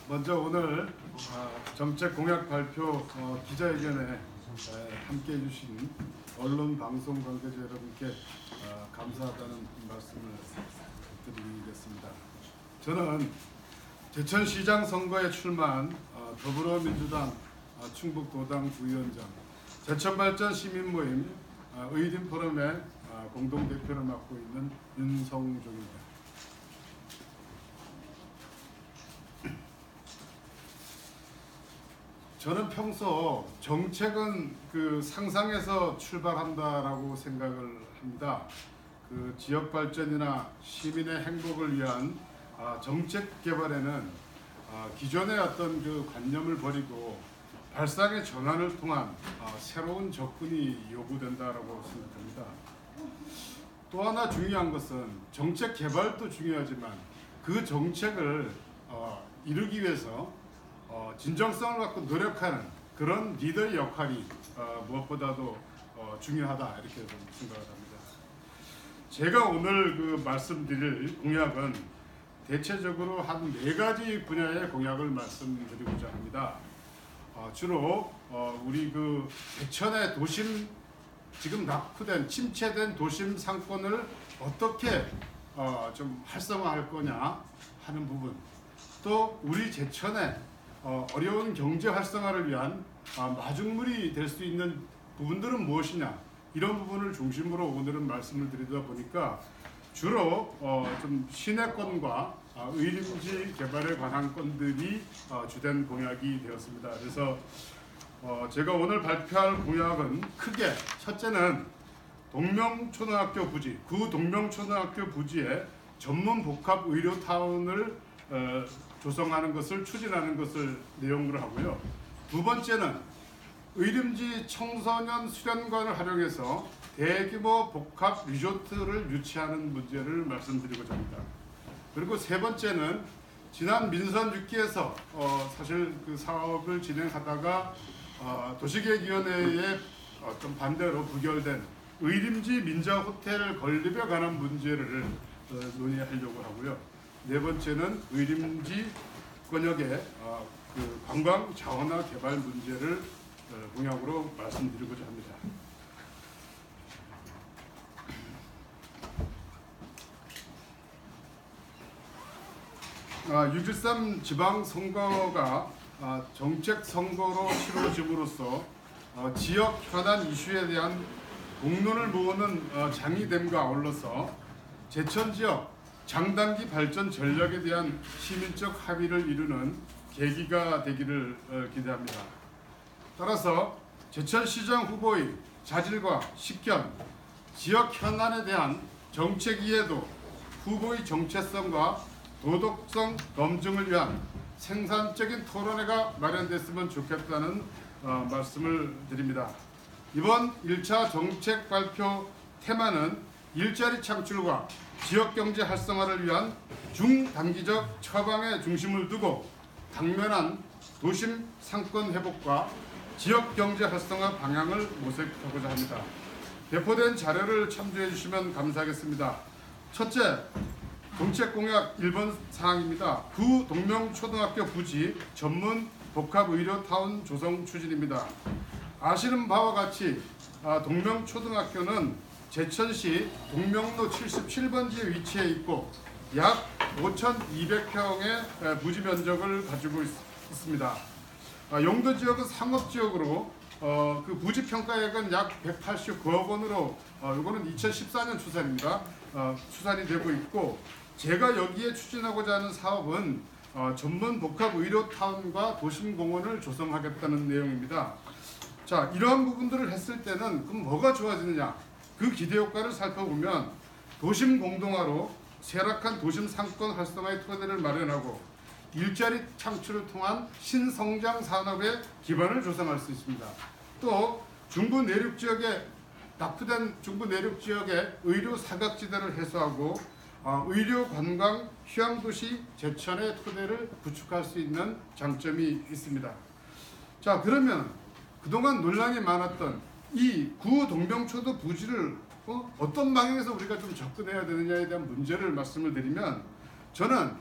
먼저 오늘 정책 공약 발표 기자회견에 함께 해주신 언론 방송 관계자 여러분께 감사하다는 말씀을 드리겠습니다. 저는 제천시장 선거에 출마한 더불어민주당 충북도당 부위원장, 제천발전 시민모임 의림포럼의 공동대표를 맡고 있는 윤성종입니다. 저는 평소 정책은 상상에서 출발한다라고 생각을 합니다. 지역 발전이나 시민의 행복을 위한 정책 개발에는 기존의 어떤 관념을 버리고 발상의 전환을 통한 새로운 접근이 요구된다라고 생각합니다. 또 하나 중요한 것은 정책 개발도 중요하지만 그 정책을 이루기 위해서 진정성을 갖고 노력하는 그런 리더의 역할이 무엇보다도 중요하다 이렇게 생각을 합니다. 제가 오늘 말씀드릴 공약은 대체적으로 한 4가지 분야의 공약을 말씀드리고자 합니다. 주로 우리 제천의 도심, 지금 낙후된 침체된 도심 상권을 어떻게 좀 활성화할 거냐 하는 부분, 또 우리 제천의 어려운 경제 활성화를 위한 마중물이 될 수 있는 부분들은 무엇이냐, 이런 부분을 중심으로 오늘은 말씀을 드리다 보니까 주로 좀 시내권과 의림지 개발에 관한 건들이 주된 공약이 되었습니다. 그래서 제가 오늘 발표할 공약은 크게 첫째는 동명초등학교 부지, 구 동명초등학교 부지에 전문 복합 의료타운을 조성하는 것을 추진하는 것을 내용으로 하고요. 두 번째는 의림지 청소년 수련관을 활용해서 대규모 복합 리조트를 유치하는 문제를 말씀드리고자 합니다. 그리고 세 번째는 지난 민선 6기에서 사실 사업을 진행하다가 도시계획위원회의 어떤 반대로 부결된 의림지 민자 호텔 건립에 관한 문제를 논의하려고 하고요. 네 번째는 의림지 권역의 관광 자원화 개발 문제를 공약으로 말씀드리고자 합니다. 6.13 지방선거가 정책 선거로 치러짐으로써 지역 현안 이슈에 대한 공론을 모으는 장이됨과 아울러서 제천 지역 장단기 발전 전략에 대한 시민적 합의를 이루는 계기가 되기를 기대합니다. 따라서 제천시장 후보의 자질과 식견, 지역 현안에 대한 정책 이해도, 후보의 정체성과 도덕성 검증을 위한 생산적인 토론회가 마련됐으면 좋겠다는 말씀을 드립니다. 이번 1차 정책 발표 테마는 일자리 창출과 지역경제 활성화를 위한 중단기적 처방에 중심을 두고 당면한 도심 상권 회복과 지역경제 활성화 방향을 모색하고자 합니다. 배포된 자료를 참조해 주시면 감사하겠습니다. 첫째, 정책 공약 1번 사항입니다. 구 동명초등학교 부지 전문 복합의료타운 조성 추진입니다. 아시는 바와 같이 동명초등학교는 제천시 동명로 77번지에 위치해 있고 약 5,200평의 부지 면적을 가지고 있습니다. 용도 지역은 상업 지역으로 그 부지 평가액은 약 189억 원으로 이거는 2014년 추산입니다. 추산이 되고 있고, 제가 여기에 추진하고자 하는 사업은 전문 복합 의료타운과 도심공원을 조성하겠다는 내용입니다. 자, 이러한 부분들을 했을 때는 그럼 뭐가 좋아지느냐? 그 기대 효과를 살펴보면 도심 공동화로 쇠락한 도심 상권 활성화의 토대를 마련하고 일자리 창출을 통한 신성장 산업의 기반을 조성할 수 있습니다. 또 중부 내륙 지역의 낙후된 중부 내륙 지역의 의료 사각지대를 해소하고 의료 관광 휴양도시 제천의 토대를 구축할 수 있는 장점이 있습니다. 자, 그러면 그동안 논란이 많았던 이 구 동명초도 부지를 어떤 방향에서 우리가 좀 접근해야 되느냐에 대한 문제를 말씀을 드리면, 저는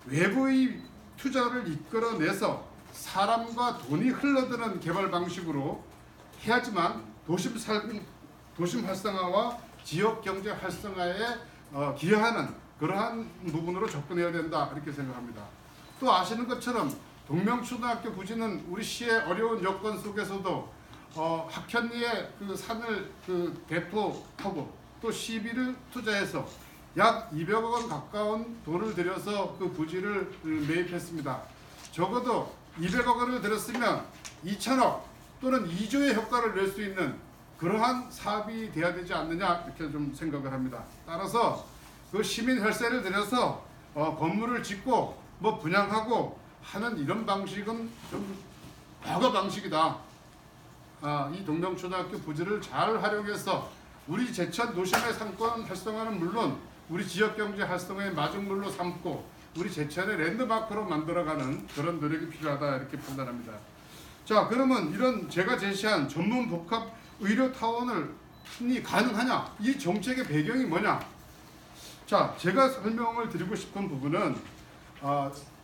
외부의 투자를 이끌어내서 사람과 돈이 흘러드는 개발 방식으로 해야지만 도심 활성화와 지역 경제 활성화에 기여하는 그러한 부분으로 접근해야 된다 이렇게 생각합니다. 또 아시는 것처럼 동명초등학교 부지는 우리 시의 어려운 여건 속에서도 학현리의 그 산을 대토하고 또 시비를 투자해서 약 200억 원 가까운 돈을 들여서 그 부지를 매입했습니다. 적어도 200억 원을 들였으면 2천억 또는 2조의 효과를 낼 수 있는 그러한 사업이 돼야 되지 않느냐 이렇게 좀 생각을 합니다. 따라서 그 시민 혈세를 들여서 건물을 짓고 뭐 분양하고 하는 이런 방식은 좀 과거 방식이다. 이 동명초등학교 부지를 잘 활용해서 우리 제천 도심의 상권 활성화는 물론 우리 지역경제 활성화의 마중물로 삼고 우리 제천의 랜드마크로 만들어가는 그런 노력이 필요하다 이렇게 판단합니다. 자, 그러면 이런 제가 제시한 전문 복합 의료타운이 가능하냐? 이 정책의 배경이 뭐냐? 자, 제가 설명을 드리고 싶은 부분은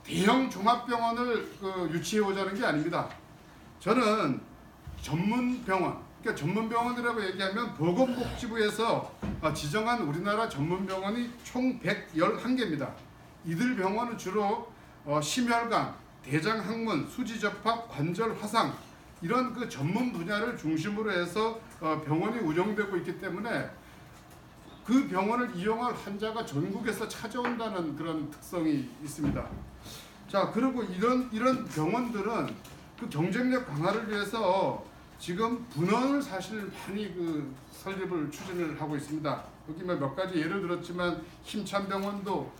대형 종합병원을 유치해오자는 게 아닙니다. 저는 전문병원, 그러니까 전문병원이라고 얘기하면 보건복지부에서 지정한 우리나라 전문병원이 총 111개입니다. 이들 병원은 주로 심혈관, 대장학문, 수지접합, 관절 화상 이런 그 전문 분야를 중심으로 해서 병원이 운영되고 있기 때문에 그 병원을 이용할 환자가 전국에서 찾아온다는 그런 특성이 있습니다. 자, 그리고 이런 병원들은 그 경쟁력 강화를 위해서 지금 분원을 사실 많이 설립을 추진을 하고 있습니다. 여기 몇 가지 예를 들었지만 힘찬병원도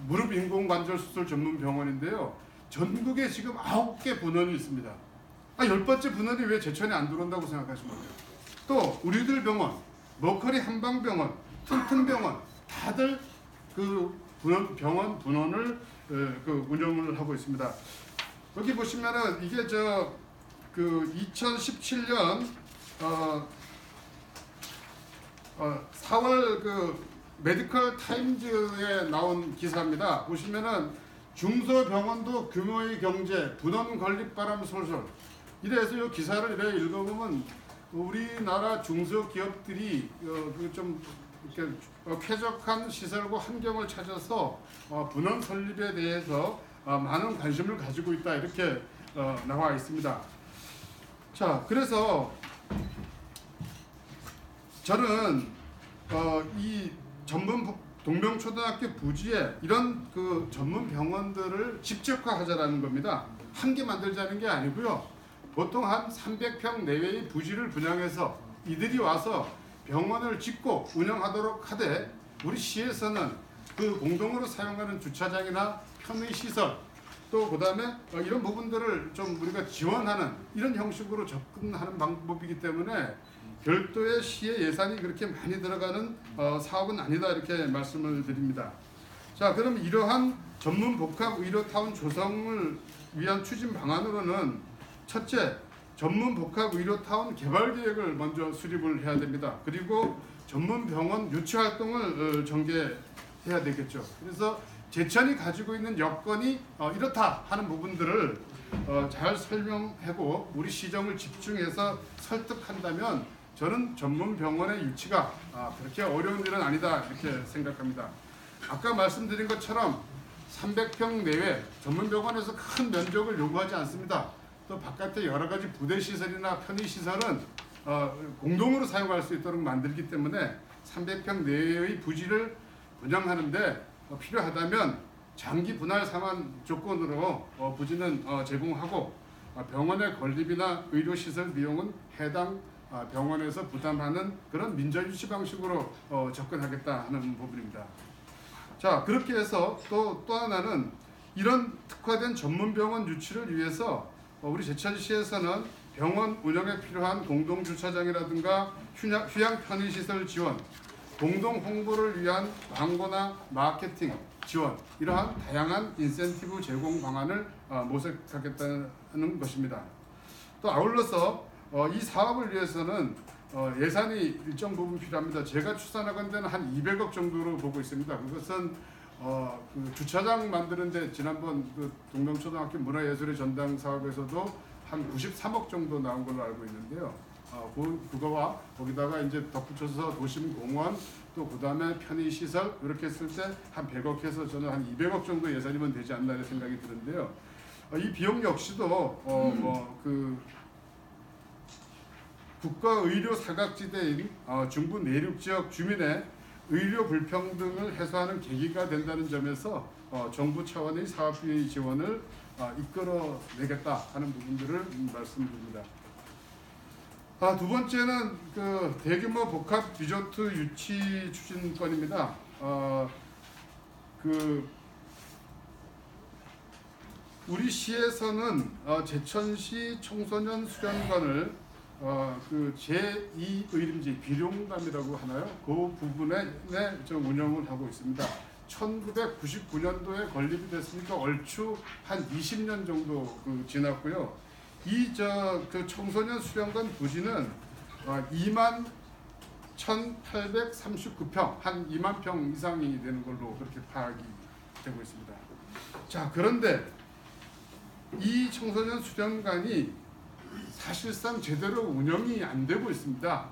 무릎 인공관절 수술 전문 병원인데요. 전국에 지금 9개 분원이 있습니다. 10번째 분원이 왜 제천에 안 들어온다고 생각하십니까? 또 우리들 병원, 머커리 한방병원, 튼튼병원 다들 그 병원 분원을 운영을 하고 있습니다. 여기 보시면은 이게 2017년 4월 메디컬 타임즈에 나온 기사입니다. 보시면은 중소병원도 규모의 경제, 분원 건립바람 솔솔. 이래서 이 기사를 이렇게 읽어보면 우리나라 중소기업들이 좀 이렇게 쾌적한 시설과 환경을 찾아서 분원 설립에 대해서 많은 관심을 가지고 있다 이렇게 나와 있습니다. 자, 그래서 저는 이 전문 동명초등학교 부지에 이런 그 전문 병원들을 집적화하자라는 겁니다. 한 개 만들자는 게 아니고요. 보통 한 300평 내외의 부지를 분양해서 이들이 와서 병원을 짓고 운영하도록 하되 우리 시에서는 그 공동으로 사용하는 주차장이나 편의시설 또 그다음에 이런 부분들을 좀 우리가 지원하는 이런 형식으로 접근하는 방법이기 때문에 별도의 시의 예산이 그렇게 많이 들어가는 사업은 아니다 이렇게 말씀을 드립니다. 자, 그럼 이러한 전문 복합 의료타운 조성을 위한 추진 방안으로는 첫째, 전문 복합 의료타운 개발 계획을 먼저 수립을 해야 됩니다. 그리고 전문 병원 유치 활동을 전개해야 되겠죠. 그래서 제천이 가지고 있는 여건이 이렇다 하는 부분들을 잘 설명하고 우리 시정을 집중해서 설득한다면 저는 전문 병원의 유치가 그렇게 어려운 일은 아니다 이렇게 생각합니다. 아까 말씀드린 것처럼 300평 내외 전문 병원에서 큰 면적을 요구하지 않습니다. 또 바깥에 여러 가지 부대 시설이나 편의 시설은 공동으로 사용할 수 있도록 만들기 때문에 300평 내외의 부지를 운영하는데 필요하다면 장기 분할 상환 조건으로 부지는 제공하고 병원의 건립이나 의료시설 비용은 해당 병원에서 부담하는 그런 민자유치 방식으로 접근하겠다 하는 부분입니다. 자, 그렇게 해서 또 하나는 이런 특화된 전문병원 유치를 위해서 우리 제천시에서는 병원 운영에 필요한 공동주차장이라든가 휴양 편의시설 지원, 공동 홍보를 위한 광고나 마케팅 지원 이러한 다양한 인센티브 제공 방안을 모색하겠다는 것입니다. 또 아울러서 이 사업을 위해서는 예산이 일정 부분 필요합니다. 제가 추산하건 데는 한 200억 정도로 보고 있습니다. 그것은 그 주차장 만드는데 지난번 그 동명초등학교 문화예술의 전당 사업에서도 한 93억 정도 나온 걸로 알고 있는데요. 그거와 거기다가 이제 덧붙여서 도심공원 또 그다음에 편의시설 이렇게 했을 때 한 100억 해서 저는 한 200억 정도 예산이면 되지 않나 이런 생각이 드는데요. 이 비용 역시도 그 국가의료 사각지대인 중부 내륙 지역 주민의 의료 불평등을 해소하는 계기가 된다는 점에서 정부 차원의 사업비 지원을 이끌어내겠다 하는 부분들을 말씀드립니다. 두 번째는 그 대규모 복합 리조트 유치 추진건입니다. 그 우리 시에서는 제천시 청소년 수련관을 그 제2 의림지 비룡담이라고 하나요? 그 부분에 운영을 하고 있습니다. 1999년도에 건립이 됐으니까 얼추 한 20년 정도 지났고요. 그 청소년 수련관 부지는 21,839평, 한 2만 평 이상이 되는 걸로 그렇게 파악이 되고 있습니다. 자, 그런데 이 청소년 수련관이 사실상 제대로 운영이 안 되고 있습니다.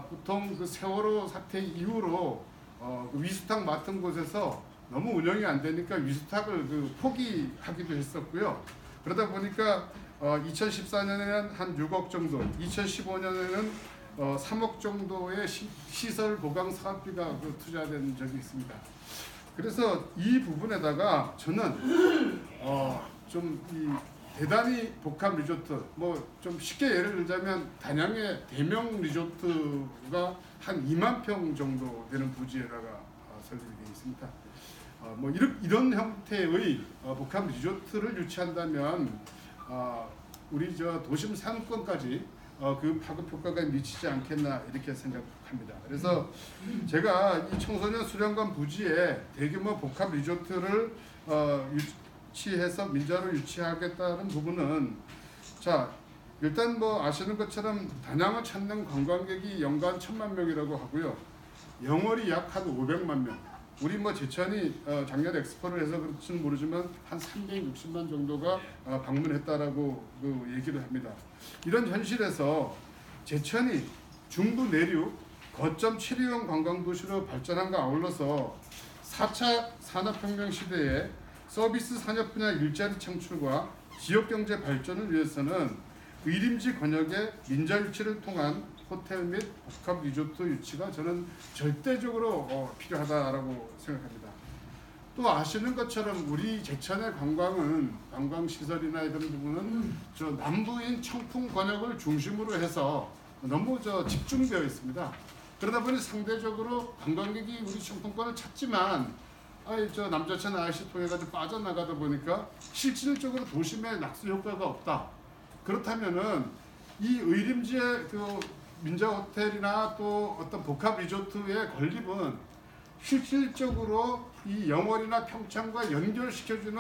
보통 그 세월호 사태 이후로 그 위수탁 맡은 곳에서 너무 운영이 안 되니까 위수탁을 포기하기도 했었고요. 그러다 보니까 2014년에는 한 6억 정도, 2015년에는 3억 정도의 시설 보강 사업비가 투자된 적이 있습니다. 그래서 이 부분에다가 저는 대단히 복합 리조트, 좀 쉽게 예를 들자면 단양의 대명 리조트가 한 2만 평 정도 되는 부지에다가 설립이 되어 있습니다. 이런 형태의 복합 리조트를 유치한다면 우리 도심 상권까지 그 파급 효과가 미치지 않겠나 이렇게 생각합니다. 그래서 제가 이 청소년 수련관 부지에 대규모 복합 리조트를 유치해서 민자로 유치하겠다는 부분은, 자, 일단 아시는 것처럼 단양을 찾는 관광객이 연간 1,000만 명이라고 하고요. 영월이 약 한 500만 명. 우리 제천이 작년 엑스포를 해서 그렇지는 모르지만 한 360만 정도가 방문했다라고 얘기를 합니다. 이런 현실에서 제천이 중부 내륙 거점 7위형 관광도시로 발전함과 아울러서 4차 산업혁명 시대에 서비스 산업 분야 일자리 창출과 지역경제 발전을 위해서는 의림지 권역의 민자 유치를 통한 호텔 및 복합 리조트 유치가 저는 절대적으로 필요하다라고 생각합니다. 또 아시는 것처럼 우리 제천의 관광시설이나 이런 부분은 남부인 청풍 권역을 중심으로 해서 너무 집중되어 있습니다. 그러다 보니 상대적으로 관광객이 우리 청풍권을 찾지만 남자천 IC 통해가지고 빠져나가다 보니까 실질적으로 도심에 낙수 효과가 없다. 그렇다면은 이 의림지의 민자 호텔이나 또 어떤 복합 리조트의 건립은 실질적으로 이 영월이나 평창과 연결시켜주는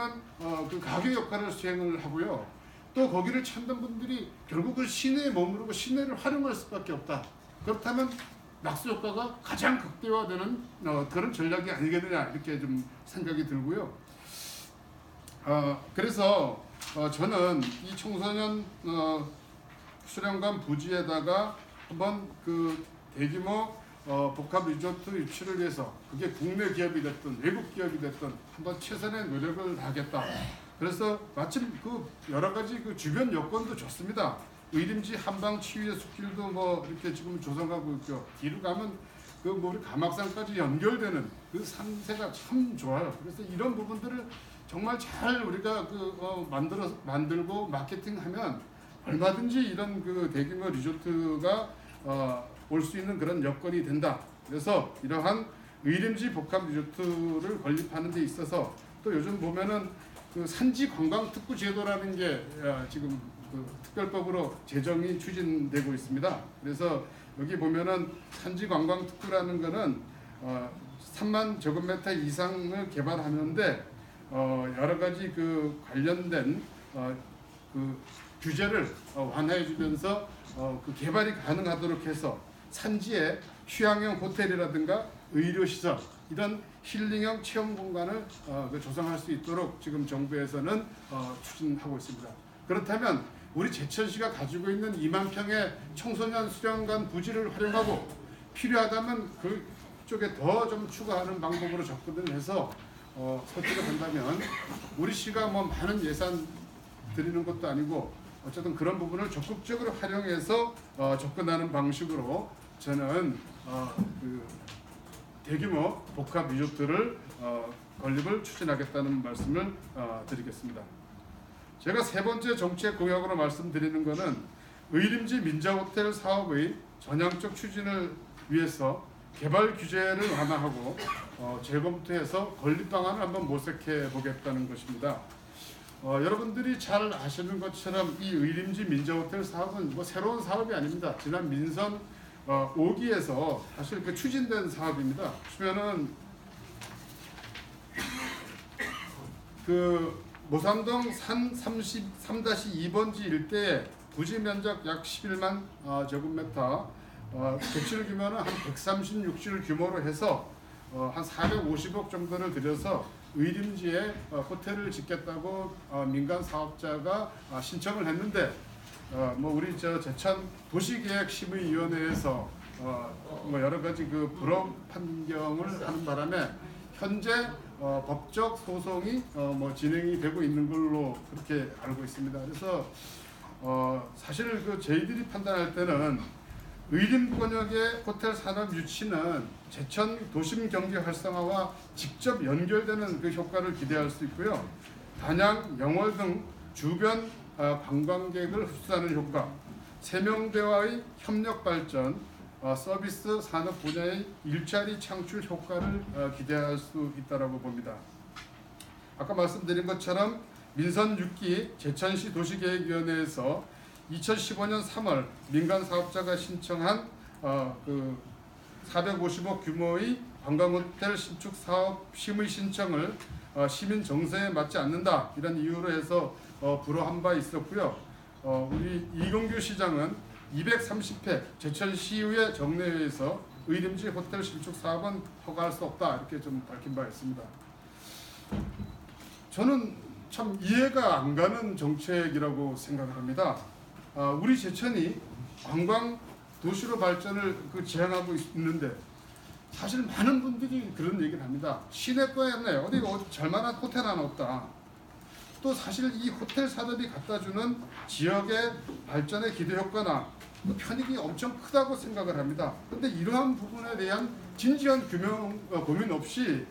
그 가교 역할을 수행을 하고요. 또 거기를 찾는 분들이 결국은 시내에 머무르고 시내를 활용할 수밖에 없다. 그렇다면 낙수 효과가 가장 극대화되는 그런 전략이 아니겠느냐 이렇게 좀 생각이 들고요. 그래서 저는 이 청소년 수련관 부지에다가 한번 대규모 복합 리조트 유치를 위해서 그게 국내 기업이 됐든 외국 기업이 됐든 한번 최선의 노력을 하겠다. 그래서 마침 여러 가지 주변 여건도 좋습니다. 의림지 한방 치유의 숲길도 이렇게 지금 조성하고 있고, 뒤로 가면 우리 가막산까지 연결되는 그 산세가 참 좋아요. 그래서 이런 부분들을 정말 잘 우리가 만들고 마케팅하면 얼마든지 이런 대규모 리조트가 올 수 있는 그런 여건이 된다. 그래서 이러한 의림지 복합 리조트를 건립하는 데 있어서 또 요즘 보면은 산지 관광 특구 제도라는 게 지금 특별법으로 제정이 추진되고 있습니다. 그래서 여기 보면은 산지 관광 특구라는 거는 3만 제곱미터 이상을 개발하는데 여러 가지 관련된 규제를 완화해 주면서 개발이 가능하도록 해서 산지에 휴양형 호텔이라든가 의료시설, 이런 힐링형 체험 공간을 조성할 수 있도록 지금 정부에서는 추진하고 있습니다. 그렇다면 우리 제천시가 가지고 있는 2만 평의 청소년 수련관 부지를 활용하고 필요하다면 그쪽에 더 좀 추가하는 방법으로 접근을 해서 설치가 된다면 우리 시가 뭐 많은 예산 드리는 것도 아니고 어쨌든 그런 부분을 적극적으로 활용해서 접근하는 방식으로 저는 그 대규모 복합 리조트를 건립을 추진하겠다는 말씀을 드리겠습니다. 제가 세 번째 정책 공약으로 말씀드리는 것은 의림지 민자호텔 사업의 전향적 추진을 위해서 개발 규제를 완화하고 재검토해서 건립 방안을 한번 모색해 보겠다는 것입니다. 여러분들이 잘 아시는 것처럼 이 의림지 민자호텔 사업은 뭐 새로운 사업이 아닙니다. 지난 민선 5기에서 사실 그 추진된 사업입니다. 보면은 그 모산동 산 33-2번지 일대에 부지 면적 약 11만 제곱미터, 대출 규모는 한 136실 규모로 해서 한 450억 정도를 들여서 의림지에 호텔을 짓겠다고 민간 사업자가 신청을 했는데 뭐 우리 제천 도시계획심의위원회에서 뭐 여러 가지 그 불허 판결을 하는 바람에 현재 법적 소송이 뭐 진행이 되고 있는 걸로 그렇게 알고 있습니다. 그래서 사실 그 저희들이 판단할 때는 의림권역의 호텔 산업 유치는 제천 도심 경제 활성화와 직접 연결되는 그 효과를 기대할 수 있고요. 단양, 영월 등 주변 관광객을 흡수하는 효과, 세명대와의 협력 발전, 서비스 산업 분야의 일자리 창출 효과를 기대할 수 있다고 봅니다. 아까 말씀드린 것처럼 민선 6기 제천시 도시계획위원회에서 2015년 3월 민간 사업자가 신청한 그 450억 규모의 관광호텔 신축 사업 심의 신청을 시민 정서에 맞지 않는다 이런 이유로 해서 불허한 바 있었고요. 우리 이경규 시장은 230회 제천시의회 정례회에서 의림지 호텔 신축 사업은 허가할 수 없다 이렇게 좀 밝힌 바 있습니다. 저는 참 이해가 안 가는 정책이라고 생각을 합니다. 우리 제천이 관광 도시로 발전을 지향하고 있는데 사실 많은 분들이 그런 얘기를 합니다. 시내가에 어디 잘만한 호텔 하나 없다. 또 사실 이 호텔 산업이 갖다주는 지역의 발전의 기대 효과나 편익이 엄청 크다고 생각을 합니다. 그런데 이러한 부분에 대한 진지한 고민 없이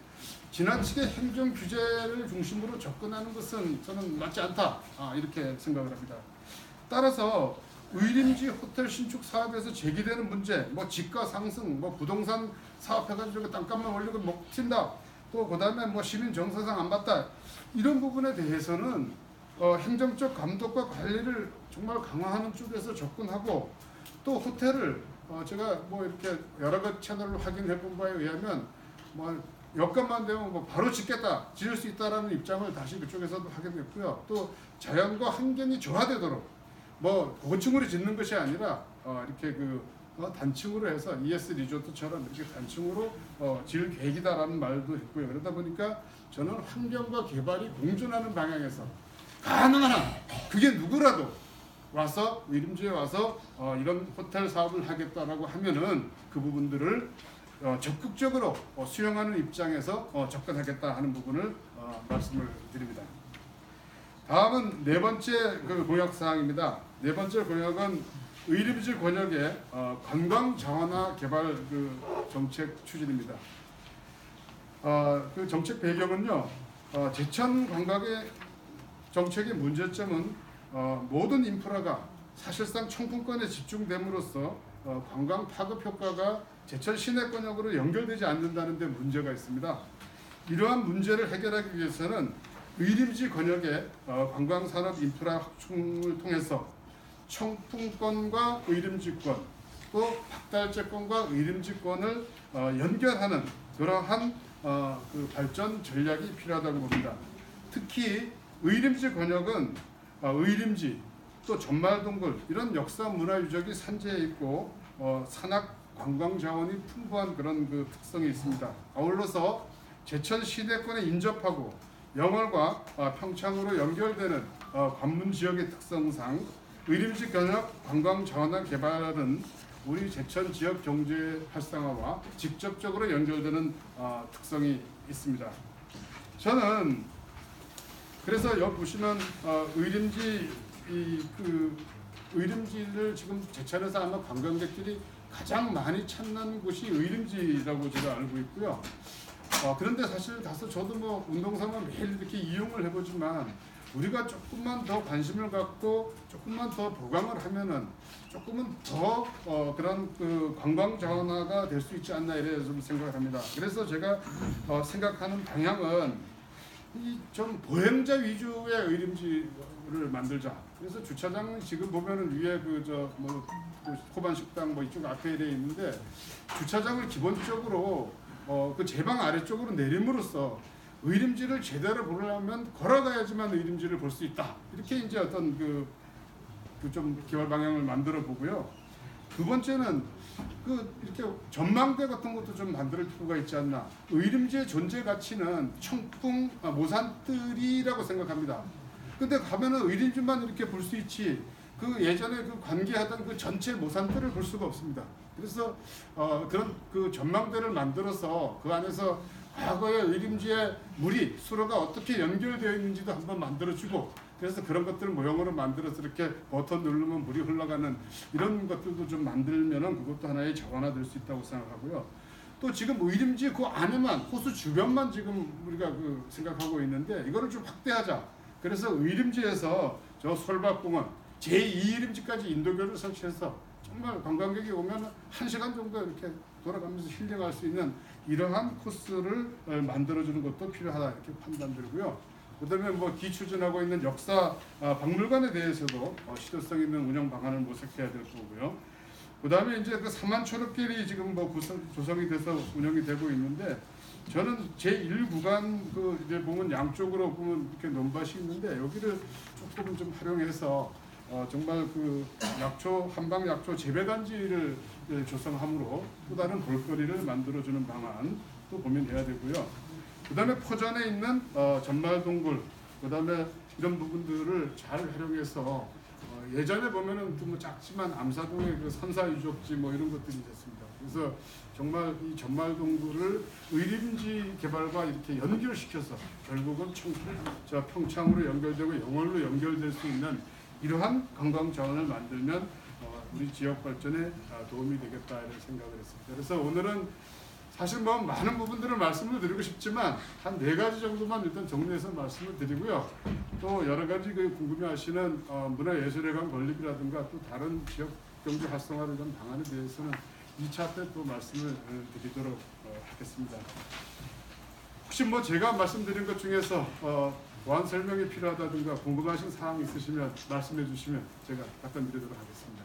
지나치게 행정 규제를 중심으로 접근하는 것은 저는 맞지 않다 이렇게 생각을 합니다. 따라서 의림지 호텔 신축 사업에서 제기되는 문제, 뭐 지가 상승, 뭐 부동산 사업해가지고 땅값만 올리고 먹힌다, 또 그다음에 뭐 시민 정서상 안 받다 이런 부분에 대해서는 행정적 감독과 관리를 정말 강화하는 쪽에서 접근하고 또 호텔을 제가 뭐 이렇게 여러 가지 채널로 확인해 본 바에 의하면 뭐 여건만 되면 뭐 바로 짓겠다, 지을 수 있다라는 입장을 다시 그쪽에서도 확인했고요. 또 자연과 환경이 조화되도록 뭐 고층으로 짓는 것이 아니라 이렇게 단층으로 해서 ES 리조트처럼 이렇게 단층으로 지을 계획이다라는 말도 했고요. 그러다 보니까 저는 환경과 개발이 공존하는 방향에서 가능한 한 그게 누구라도 와서 의림지에 와서 이런 호텔 사업을 하겠다라고 하면은 그 부분들을 적극적으로 수용하는 입장에서 접근하겠다 하는 부분을 말씀을 드립니다. 다음은 네 번째 공약 사항입니다. 네 번째 공약은 의림지 권역의 관광 자원화 개발 정책 추진입니다. 그 정책 배경은요, 제천 관광의 정책의 문제점은 모든 인프라가 사실상 청풍권에 집중됨으로써 관광 파급 효과가 제천 시내권역으로 연결되지 않는다는 데 문제가 있습니다. 이러한 문제를 해결하기 위해서는 의림지 권역의 관광산업 인프라 확충을 통해서 청풍권과 의림지권, 또 박달재권과 의림지권을 연결하는 그러한 발전 전략이 필요하다고 봅니다. 특히 의림지 권역은 의림지, 또 전말동굴 이런 역사 문화 유적이 산재해 있고 산악 관광 자원이 풍부한 그런 그 특성이 있습니다. 아울러서 제천 시내권에 인접하고 영월과 평창으로 연결되는 관문 지역의 특성상 의림지 견역 관광 자원화 개발은 우리 제천 지역 경제 활성화와 직접적으로 연결되는 특성이 있습니다. 저는 그래서 여기 보시면 의림지를 지금 제천에서 아마 관광객들이 가장 많이 찾는 곳이 의림지라고 제가 알고 있고요. 그런데 사실 가서 저도 뭐 운동삼아 매일 이렇게 이용을 해보지만 우리가 조금만 더 관심을 갖고 조금만 더 보강을 하면은 조금은 더 그런 그 관광 자원화가 될 수 있지 않나 이래 좀 생각을 합니다. 그래서 제가 생각하는 방향은 이 좀 보행자 위주의 의림지를 만들자. 그래서 주차장 지금 보면은 위에 코반 식당 뭐 이쪽 앞에 되어 있는데 주차장을 기본적으로 그 제방 아래쪽으로 내림으로써 의림지를 제대로 보려면 걸어가야지만 의림지를 볼 수 있다. 이렇게 이제 어떤 좀 개발 방향을 만들어 보고요. 두 번째는 이렇게 전망대 같은 것도 좀 만들 필요가 있지 않나. 의림지의 존재 가치는 청풍 모산뜰이라고 생각합니다. 근데 가면은 의림지만 이렇게 볼 수 있지. 그 예전에 그 관계하던 그 전체 모산뜰을 볼 수가 없습니다. 그래서 그런 그 전망대를 만들어서 그 안에서 과거의 의림지의 물이 수로가 어떻게 연결되어 있는지도 한번 만들어주고, 그래서 그런 것들을 모형으로 만들어서 이렇게 버튼 누르면 물이 흘러가는 이런 것들도 좀 만들면은 그것도 하나의 자원화될 수 있다고 생각하고요. 또 지금 의림지 그 안에만 호수 주변만 지금 우리가 생각하고 있는데 이거를 좀 확대하자. 그래서 의림지에서 저 솔밭공원 제2의림지까지 인도교를 설치해서 정말 관광객이 오면 1시간 정도 이렇게 돌아가면서 힐링할 수 있는 이러한 코스를 만들어주는 것도 필요하다 이렇게 판단되고요. 그다음에 뭐 기추진하고 있는 역사 박물관에 대해서도 실효성 있는 운영 방안을 모색해야 될 거고요. 그다음에 이제 그 삼만초록길이 지금 뭐 조성이 돼서 운영이 되고 있는데 저는 제1구간 이제 보면 양쪽으로 보면 이렇게 논밭이 있는데 여기를 조금 좀 활용해서 정말 약초 한방 약초 재배단지를 조성함으로 또 다른 볼거리를 만들어주는 방안도 고민해야 되고요. 그다음에 포전에 있는 전말동굴, 그다음에 이런 부분들을 잘 활용해서 예전에 보면은 좀 작지만 암사동의 그 선사유적지 뭐 이런 것들이 있었습니다. 그래서 정말 이 전말동굴을 의림지 개발과 이렇게 연결시켜서 결국은 평창으로 연결되고 영월로 연결될 수 있는 이러한 관광 자원을 만들면 우리 지역 발전에 도움이 되겠다 이런 생각을 했습니다. 그래서 오늘은 사실 뭐 많은 부분들을 말씀을 드리고 싶지만 한 4가지 정도만 일단 정리해서 말씀을 드리고요. 또 여러 가지 궁금해하시는 문화예술회관 건립이라든가 또 다른 지역 경제 활성화를 위한 방안에 대해서는 2차 때 또 말씀을 드리도록 하겠습니다. 혹시 뭐 제가 말씀드린 것 중에서 보완 설명이 필요하다든가 궁금하신 사항 있으시면 말씀해 주시면 제가 답변 드리도록 하겠습니다.